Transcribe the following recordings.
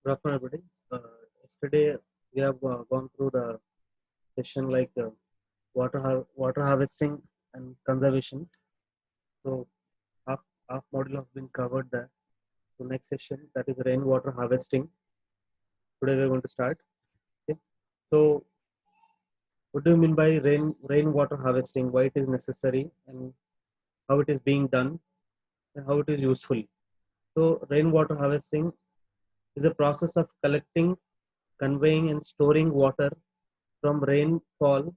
Good afternoon, everybody. Yesterday we have gone through the session like water harvesting and conservation. So half half module have been covered there. So next session, that is rainwater harvesting. Today we are going to start. Okay. So what do you mean by rainwater harvesting? Why it is necessary and how it is being done and how it is useful? So rainwater harvesting is a process of collecting, conveying, and storing water from rainfall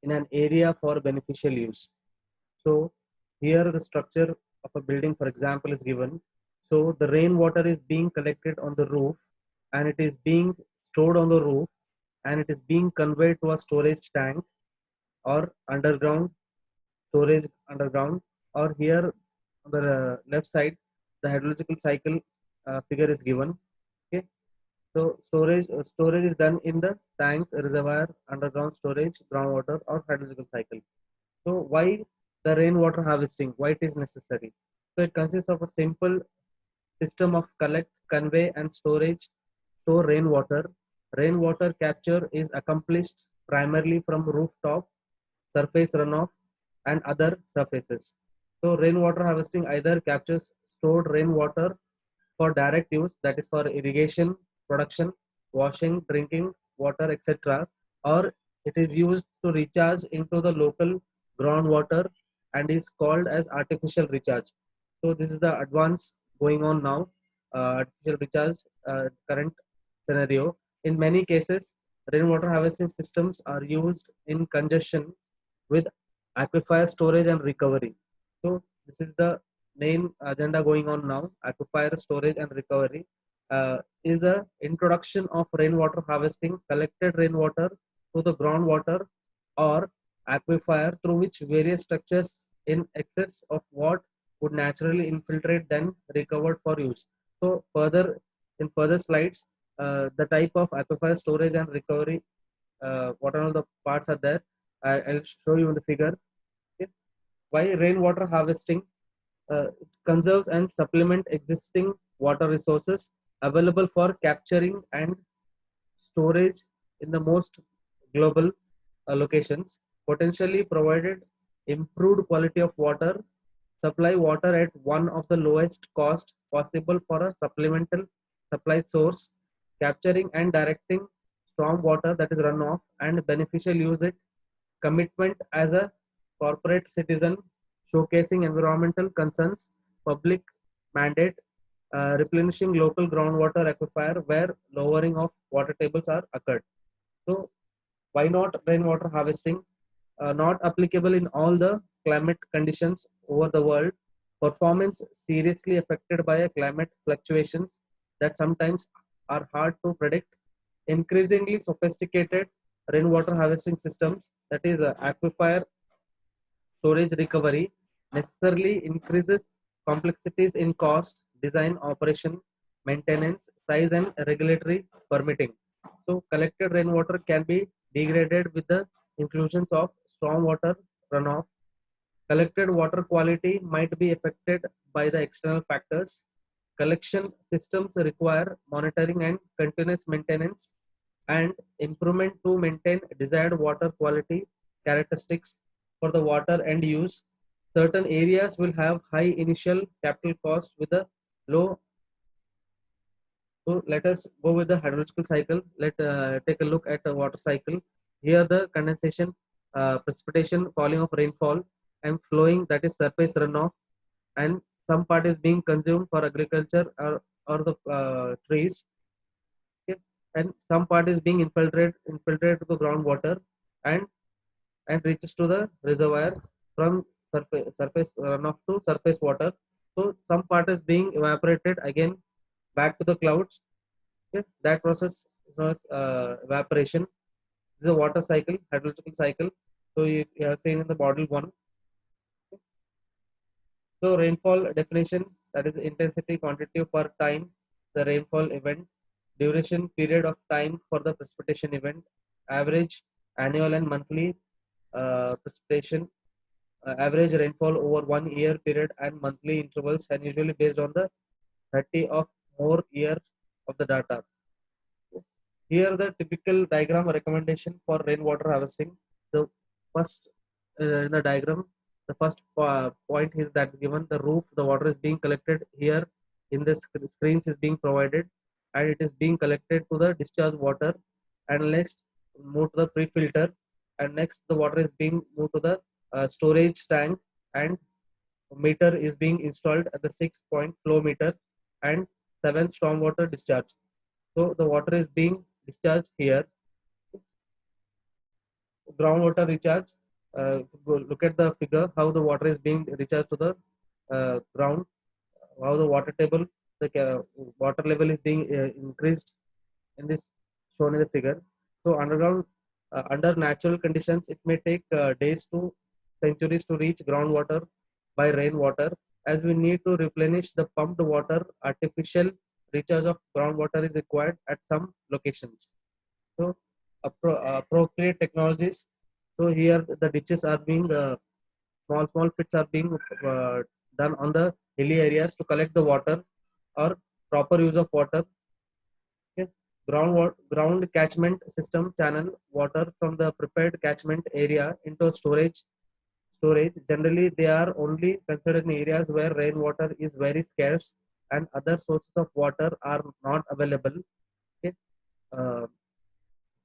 in an area for beneficial use. So here the structure of a building, for example, is given. So the rainwater is being collected on the roof and it is being stored on the roof and it is being conveyed to a storage tank or underground storage underground, or here on the left side the hydrological cycle figure is given. Okay. So storage is done in the tanks, reservoir, underground storage, groundwater, or hydrological cycle. So why the rainwater harvesting? Why it is necessary? So it consists of a simple system of collect, convey, and store rainwater. Rainwater capture is accomplished primarily from rooftop, surface runoff, and other surfaces. So rainwater harvesting either captures stored rainwater for direct use, that is for irrigation, production, washing, drinking water, etc., or it is used to recharge into the local groundwater and is called as artificial recharge. So this is the advance going on now, artificial recharge current scenario. In many cases, rainwater harvesting systems are used in conjunction with aquifer storage and recovery. So this is the main agenda going on now. Aquifer storage and recovery is the introduction of rainwater harvesting, collected rainwater to the groundwater or aquifer through which various structures in excess of what would naturally infiltrate then recovered for use. So further in further slides, the type of aquifer storage and recovery, what are all the parts are there, I'll show you in the figure. Okay. Why rainwater harvesting? It conserves and supplement existing water resources available for capturing and storage in the most global locations, potentially provided improved quality of water, supply water at one of the lowest cost possible for a supplemental supply source, capturing and directing storm water, that is runoff, and beneficial use it, commitment as a corporate citizen, showcasing environmental concerns, public mandate, replenishing local groundwater aquifer where lowering of water tables are occurred. So why not rainwater harvesting? Not applicable in all the climate conditions over the world. Performance seriously affected by a climate fluctuations that sometimes are hard to predict. Increasingly sophisticated rainwater harvesting systems, that is aquifer storage recovery, necessarily increases complexities in cost, design, operation, maintenance, size, and regulatory permitting. So collected rainwater can be degraded with the inclusions of stormwater runoff. Collected water quality might be affected by the external factors. Collection systems require monitoring and continuous maintenance and improvement to maintain desired water quality characteristics for the water end use. Certain areas will have high initial capital cost with a low. So let us go with the hydrological cycle. Let take a look at the water cycle. Here the condensation, precipitation, falling of rainfall, and flowing, that is surface runoff, and some part is being consumed for agriculture or the trees. Okay. And some part is being infiltrated to the groundwater and reaches to the reservoir from surface runoff to surface water. So some part is being evaporated again back to the clouds. Okay. That process is known as evaporation. This is a water cycle, hydrological cycle. So you have seen in the model one. So rainfall definition, that is intensity, quantity per time, the rainfall event, duration, period of time for the precipitation event, average annual and monthly precipitation, average rainfall over 1 year period and monthly intervals, and usually based on the 30 of more years of the data. here the typical diagram recommendation for rainwater harvesting. The first in the diagram, the first point is that given the roof, the water is being collected here in the screens is being provided, and it is being collected to the discharge water, and next move to the pre-filter, and next the water is being moved to the storage tank, and meter is being installed at the 6-point flow meter and 7 stormwater discharge. So the water is being discharged here. Groundwater recharge. Look at the figure how the water is being recharged to the ground. How the water table, the water level is being increased in this shown in the figure. So underground, under natural conditions, it may take days to centuries to reach groundwater by rainwater, as we need to replenish the pumped water. Artificial recharge of groundwater is required at some locations. So appropriate technologies. So here the ditches are being small pits are being done on the hilly areas to collect the water or proper use of water. Okay. Ground catchment system channel water from the prepared catchment area into storage. Generally, they are only considered in areas where rainwater is very scarce and other sources of water are not available. Okay. Uh,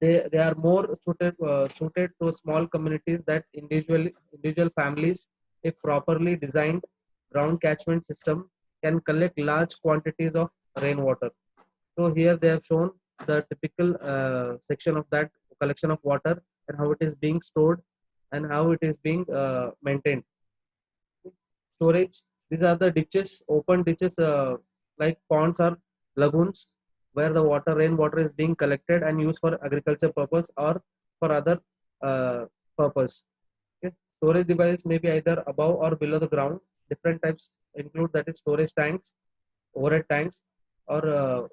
they are more suited to small communities that individual families, if properly designed ground catchment system, can collect large quantities of rainwater. So here they have shown the typical section of that collection of water and how it is being stored and how it is being maintained. Storage. These are the ditches, open ditches like ponds or lagoons where the rainwater is being collected and used for agriculture purpose or for other uh, purpose. Okay. Storage device may be either above or below the ground. Different types include that is storage tanks, overhead tanks, or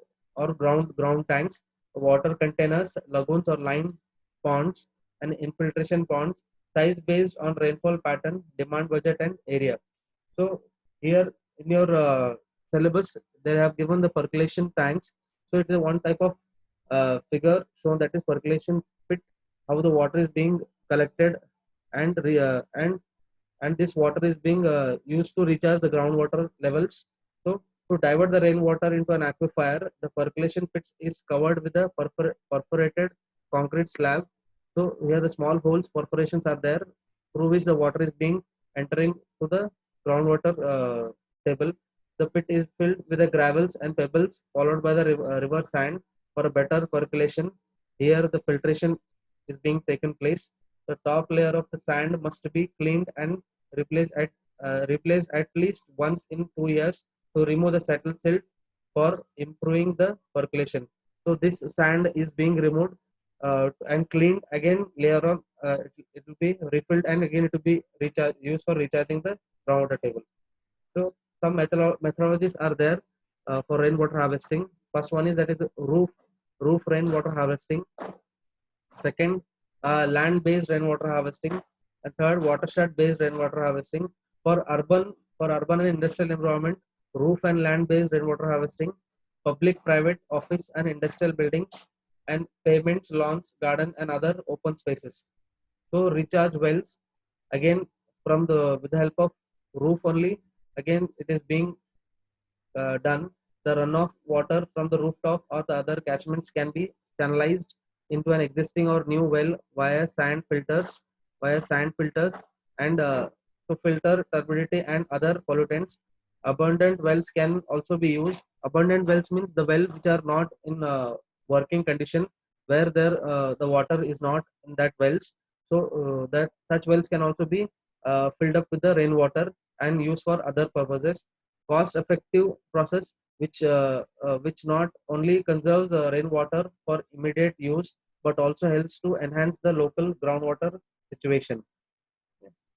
ground tanks, water containers, lagoons or lime ponds, and infiltration ponds. Size based on rainfall pattern, demand, budget, and area. So here in your syllabus, they have given the percolation tanks. So it is one type of figure shown, that is percolation pit, how the water is being collected and and this water is being used to recharge the groundwater levels. So to divert the rainwater into an aquifer, the percolation pits is covered with a perforated concrete slab. So here the small holes, perforations are there, through which the water is being entering to the groundwater table. The pit is filled with the gravels and pebbles, followed by the river sand for a better percolation. Here the filtration is being taken place. The top layer of the sand must be cleaned and replaced at least once in 2 years to remove the settled silt for improving the percolation. So this sand is being removed and cleaned again later on. It will be refilled and again it will be used for recharging the groundwater table. So some methodologies are there for rainwater harvesting. First one is that is roof rainwater harvesting. Second, land-based rainwater harvesting. And third, watershed-based rainwater harvesting. For urban and industrial environment, roof and land-based rainwater harvesting. Public, private, office and industrial buildings, and pavements, lawns, garden, and other open spaces. So recharge wells, again with the help of roof only. Again, it is being done. The runoff water from the rooftop or the other catchments can be channelized into an existing or new well via sand filters and to filter turbidity and other pollutants. Abundant wells can also be used. Abundant wells means the wells which are not in working condition, where the water is not in that wells. So that such wells can also be filled up with the rainwater and used for other purposes. Cost effective process which not only conserves rainwater for immediate use but also helps to enhance the local groundwater situation.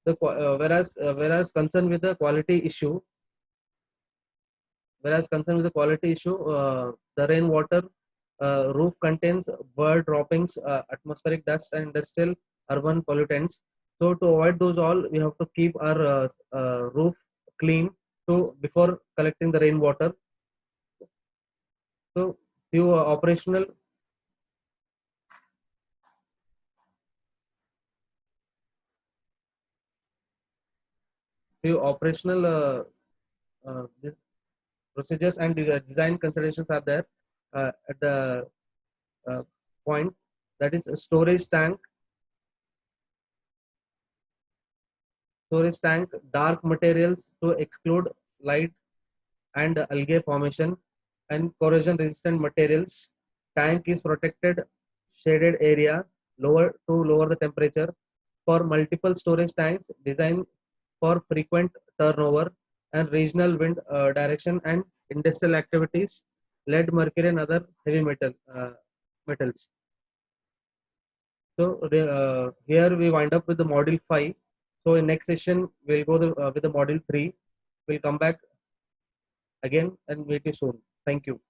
Whereas concern with the quality issue, the rainwater roof contains bird droppings, atmospheric dust, and industrial urban pollutants. So to avoid those all, we have to keep our roof clean to before collecting the rainwater. So few operational few operational this procedures and design considerations are there at the uh, point, that is a storage tank, dark materials to exclude light and algae formation, and corrosion resistant materials. Tank is protected shaded area to lower the temperature. For multiple storage tanks designed for frequent turnover and regional wind direction and industrial activities, lead, mercury, and other heavy metals. So here we wind up with the module 5. So in next session we'll go with the module 3. We'll come back again and meet you soon. Thank you.